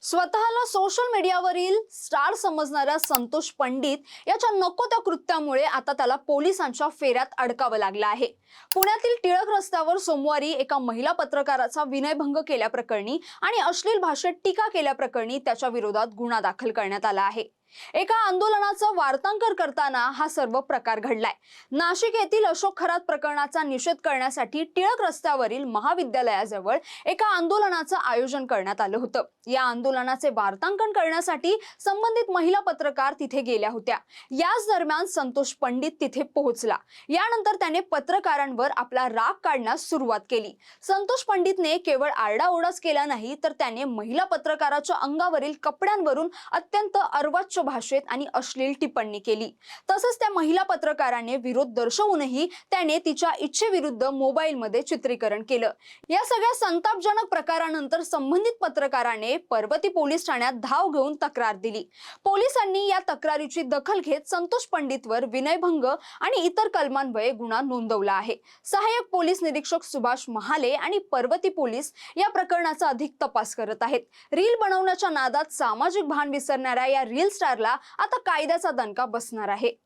स्वतःला social मीडियावरील star समजणाऱ्या Santosh Pandit याच्या नको त्या कृत्यामुळे आता त्याला पोलिसांच्या फेऱ्यात अडकावं लागलं आहे। पुण्यातील टिळक रस्त्यावर सोमवारी एका महिला पत्रकाराचा विनयभंग केल्याप्रकरणी आणि अश्लील भाषेत टीका केल्याप्रकरणी त्याच्या विरोधात गुन्हा दाखल करण्यात आला आहे। एका आंदोलनाचं वार्तांकन करताना हा सर्व प्रकार घडलाय। नाशिक येथील अशोक खरात प्रकरणाचा निषेध करण्यासाठी टिळक रस्त्यावरील महाविद्यालयाजवळ एका आंदोलनाचं आयोजन करण्यात आलं होतं। या आंदोलनाचे वार्तांकन करण्यासाठी संबंधित महिला पत्रकार तिथे गेल्या होत्या। याच दरम्यान संतोष पंडित तिथे पोहोचला। यानंतर त्याने पत्रकारांवर आपला राग काढण्यास सुरुवात केली। संतोष पंडितने केवळ आरडाओरडाच केला नाही, तर त्याने महिला पत्रकाराच्या अंगावरील कपड्यांवरून अत्यंत अर्वाच्य भाषेत आणि अश्लील टिप्पणी केली। तसंच त्या महिला पत्रकाराने विरोध दर्शवूनही त्याने तिच्या इच्छेविरुद्ध मोबाईलमध्ये चित्रीकरण केलं। या सगळ्या संतापजनक प्रकारानंतर संबंधित पत्रकाराने पर्वती पोलीस ठाण्यात धाव घेऊन तक्रार दिली। पोलिसांनी या तक्रारीची दखल घेत संतोष पंडितवर विनयभंग आणि इतर कलमान्वये गुन्हा नोंदवला आहे। सहाय्यक पोलीस निरीक्षक सुभाष महाले आणि पर्वती पोलीस या प्रकरणाचा अधिक तपास करत आहेत। रील बनवण्याच्या नादात सामाजिक भान विसरणाऱ्या या रील स्टारला आता कायद्याचा दणका बसणार आहे।